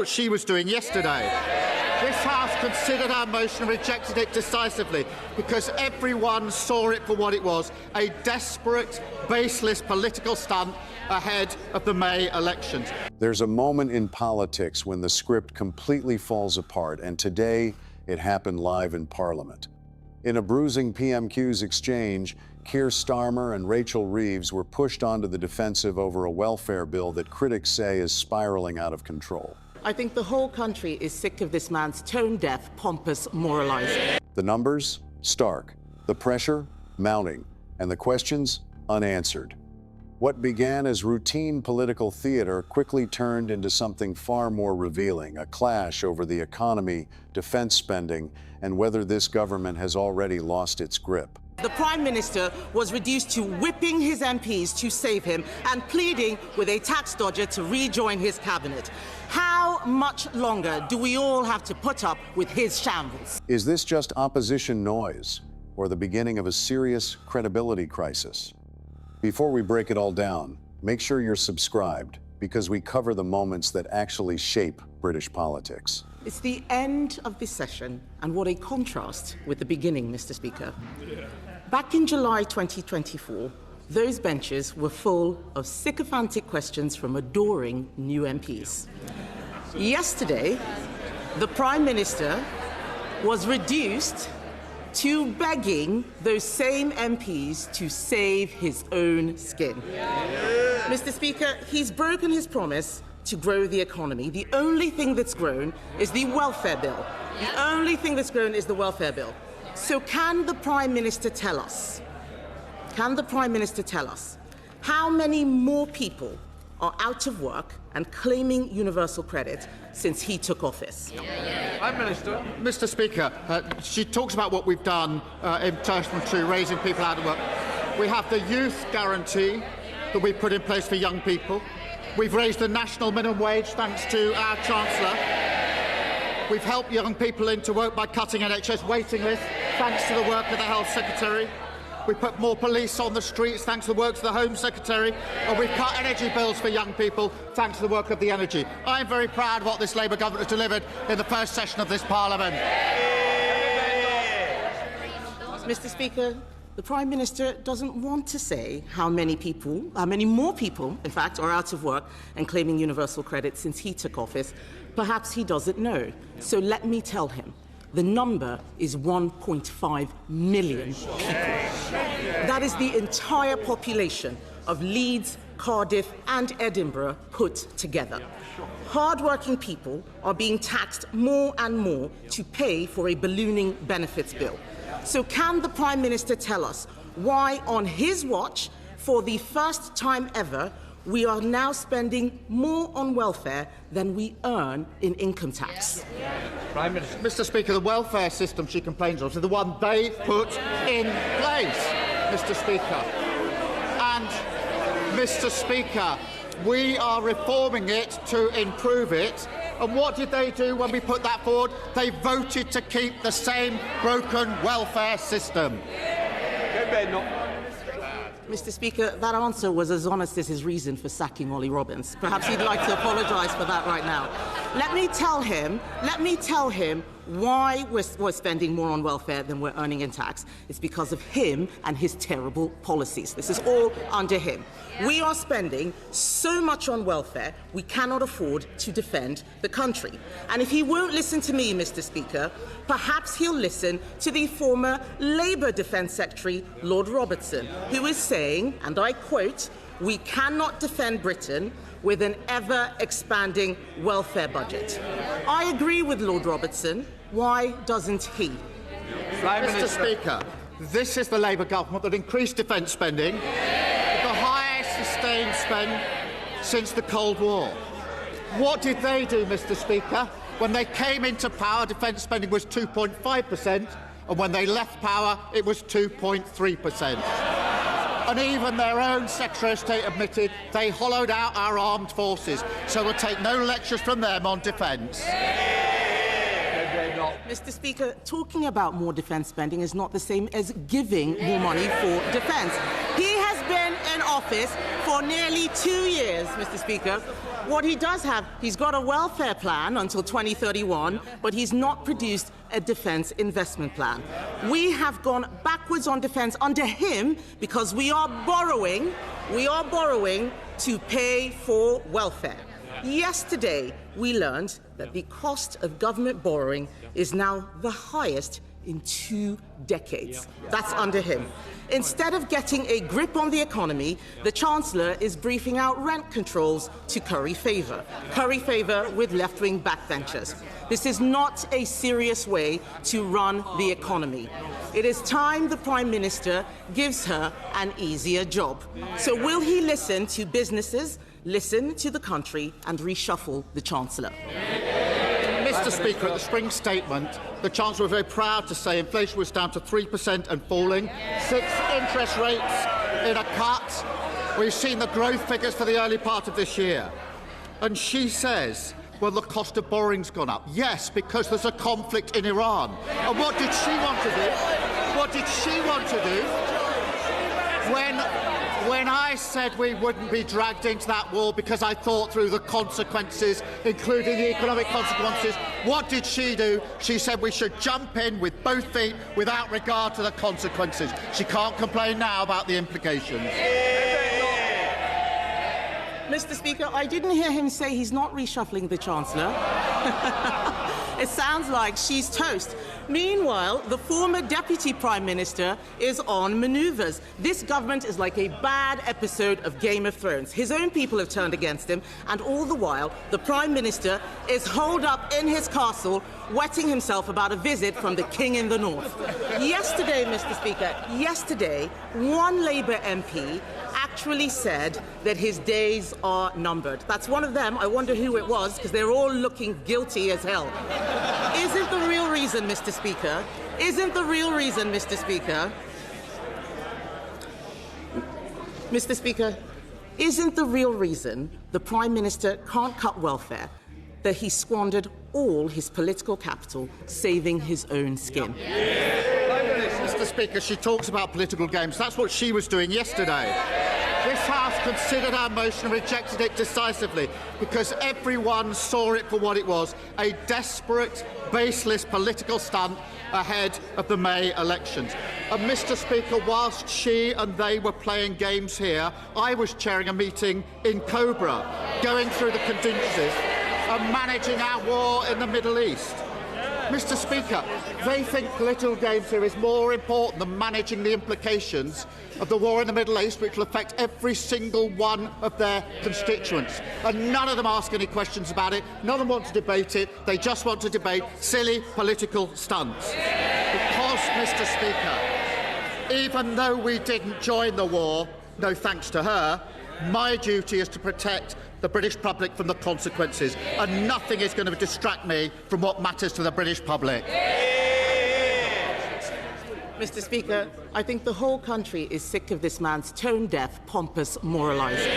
what she was doing yesterday. This House considered our motion and rejected it decisively because everyone saw it for what it was, a desperate, baseless political stunt ahead of the May elections. There's a moment in politics when the script completely falls apart, and today it happened live in Parliament. In a bruising PMQs exchange, Keir Starmer and Rachel Reeves were pushed onto the defensive over a welfare bill that critics say is spiraling out of control. I think the whole country is sick of this man's tone-deaf, pompous moralising. The numbers? Stark. The pressure? Mounting. And the questions? Unanswered. What began as routine political theater quickly turned into something far more revealing, a clash over the economy, defense spending, and whether this government has already lost its grip. The Prime Minister was reduced to whipping his MPs to save him and pleading with a tax dodger to rejoin his cabinet. How much longer do we all have to put up with his shambles? Is this just opposition noise or the beginning of a serious credibility crisis? Before we break it all down, make sure you're subscribed because we cover the moments that actually shape British politics. It's the end of this session, and what a contrast with the beginning, Mr. Speaker. Back in July 2024, those benches were full of sycophantic questions from adoring new MPs. Yesterday, the Prime Minister was reduced to begging those same MPs to save his own skin. Mr. Speaker, he's broken his promise to grow the economy. The only thing that's grown is the welfare bill. The only thing that's grown is the welfare bill. So can the Prime Minister tell us, how many more people are out of work and claiming universal credit since he took office? Prime Minister. Mr. Speaker, she talks about what we've done in terms to raising people out of work. We have the youth guarantee that we've put in place for young people. We've raised the national minimum wage thanks to our Chancellor. We've helped young people into work by cutting NHS waiting lists thanks to the work of the Health Secretary. We put more police on the streets thanks to the work of the Home Secretary. And we've cut energy bills for young people thanks to the work of the Energy. I'm very proud of what this Labour government has delivered in the first session of this Parliament. Mr. Speaker, the Prime Minister doesn't want to say how many more people, in fact, are out of work and claiming universal credit since he took office. Perhaps he doesn't know. So let me tell him. The number is 1.5 million people. That is the entire population of Leeds, Cardiff and Edinburgh put together. Hard-working people are being taxed more and more to pay for a ballooning benefits bill. So can the Prime Minister tell us why, on his watch, for the first time ever, we are now spending more on welfare than we earn in income tax? Prime Minister. Mr. Speaker, the welfare system she complains of is the one they put in place, Mr. Speaker. And, Mr. Speaker, we are reforming it to improve it. And what did they do when we put that forward? They voted to keep the same broken welfare system. Mr. Speaker, that answer was as honest as his reason for sacking Ollie Robbins. Perhaps he'd like to apologise for that right now. Let me tell him why we're spending more on welfare than we're earning in tax. It's because of him and his terrible policies. This is all under him. We are spending so much on welfare, we cannot afford to defend the country. And if he won't listen to me, Mr. Speaker, perhaps he'll listen to the former Labour Defence Secretary, Lord Robertson, who is saying, and I quote, "We cannot defend Britain with an ever-expanding welfare budget." I agree with Lord Robertson. Why doesn't he? Mr. Speaker, this is the Labour government that increased defence spending, the highest sustained spend since the Cold War. What did they do, Mr. Speaker? When they came into power, defence spending was 2.5%, and when they left power, it was 2.3%. And even their own Secretary of State admitted they hollowed out our armed forces, so we'll take no lectures from them on defence. Mr. Speaker, talking about more defence spending is not the same as giving more money for defence. He has been in office for nearly 2 years, Mr. Speaker. What he does have, he's got a welfare plan until 2031, but he's not produced a defence investment plan. We have gone backwards on defence under him because we are borrowing to pay for welfare. Yesterday, we learned that the cost of government borrowing is now the highest in 2 decades. That's under him. Instead of getting a grip on the economy, the Chancellor is briefing out rent controls to curry favour with left-wing backbenchers. This is not a serious way to run the economy. It is time the Prime Minister gives her an easier job. So will he listen to businesses, listen to the country and reshuffle the Chancellor? Mr. Speaker, at the spring statement, the Chancellor was very proud to say inflation was down to 3% and falling, 6 interest rates in a cut. We've seen the growth figures for the early part of this year. And she says, well, the cost of borrowing's gone up. Yes, because there's a conflict in Iran. And what did she want to do? What did she want to do? When I said we wouldn't be dragged into that war because I thought through the consequences, including the economic consequences, what did she do? She said we should jump in with both feet without regard to the consequences. She can't complain now about the implications. Mr. Speaker, I didn't hear him say he's not reshuffling the Chancellor. It sounds like she's toast. Meanwhile, the former Deputy Prime Minister is on manoeuvres. This government is like a bad episode of Game of Thrones. His own people have turned against him, and all the while, the Prime Minister is holed up in his castle, wetting himself about a visit from the King in the North. Yesterday, Mr. Speaker, one Labour MP actually said that his days are numbered. That's one of them. I wonder who it was, because they're all looking guilty as hell. Isn't the real reason, Mr. Speaker, isn't the real reason the Prime Minister can't cut welfare that he squandered all his political capital saving his own skin? Mr. Speaker, she talks about political games. That's what she was doing yesterday. This House considered our motion and rejected it decisively because everyone saw it for what it was, a desperate, baseless political stunt ahead of the May elections. And Mr. Speaker, whilst she and they were playing games here, I was chairing a meeting in Cobra, going through the contingencies and managing our war in the Middle East. Mr. Speaker, they think political games here is more important than managing the implications of the war in the Middle East, which will affect every single one of their constituents. And none of them ask any questions about it. None of them want to debate it. They just want to debate silly political stunts. Because, Mr. Speaker, even though we didn't join the war, no thanks to her, my duty is to protect the British public from the consequences, and nothing is going to distract me from what matters to the British public. Mr. Speaker, I think the whole country is sick of this man's tone-deaf, pompous moralising.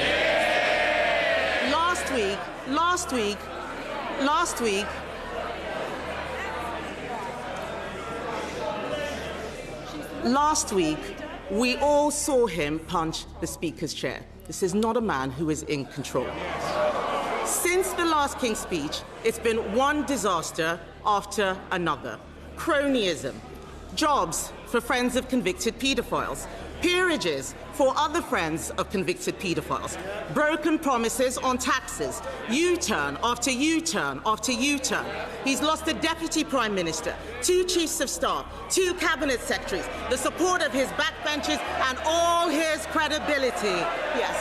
Last week, we all saw him punch the Speaker's chair. This is not a man who is in control. Since the last King's speech, it's been one disaster after another. Cronyism, jobs for friends of convicted paedophiles, peerages for other friends of convicted paedophiles, broken promises on taxes, U-turn after U-turn after U-turn. He's lost a Deputy Prime Minister, 2 Chiefs of Staff, 2 Cabinet Secretaries, the support of his backbenchers and all his credibility. Yes.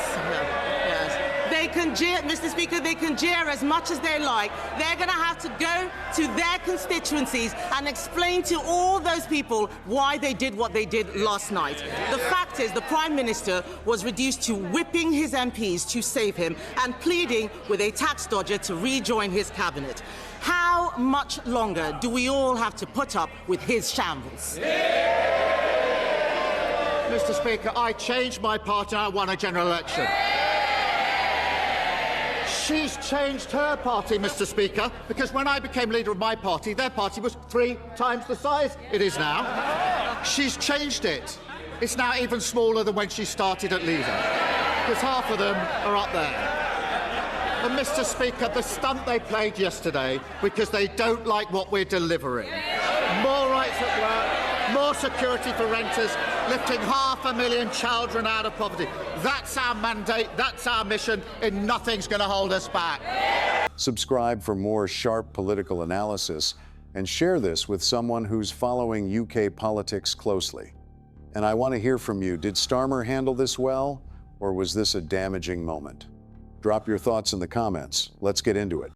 They can jeer, Mr. Speaker, they can jeer as much as they like. They're going to have to go to their constituencies and explain to all those people why they did what they did last night. The fact is, the Prime Minister was reduced to whipping his MPs to save him and pleading with a tax dodger to rejoin his cabinet. How much longer do we all have to put up with his shambles? Mr. Speaker, I changed my party and I won a general election. She's changed her party, Mr. Speaker, because when I became leader of my party, their party was 3 times the size it is now. She's changed it. It's now even smaller than when she started at leader. because half of them are up there. And Mr. Speaker, the stunt they played yesterday because they don't like what we're delivering. More rights at work, more security for renters, lifting 500,000 children out of poverty. That's our mandate, that's our mission, and nothing's going to hold us back. Subscribe for more sharp political analysis and share this with someone who's following UK politics closely. And I want to hear from you. Did Starmer handle this well, or was this a damaging moment? Drop your thoughts in the comments. Let's get into it.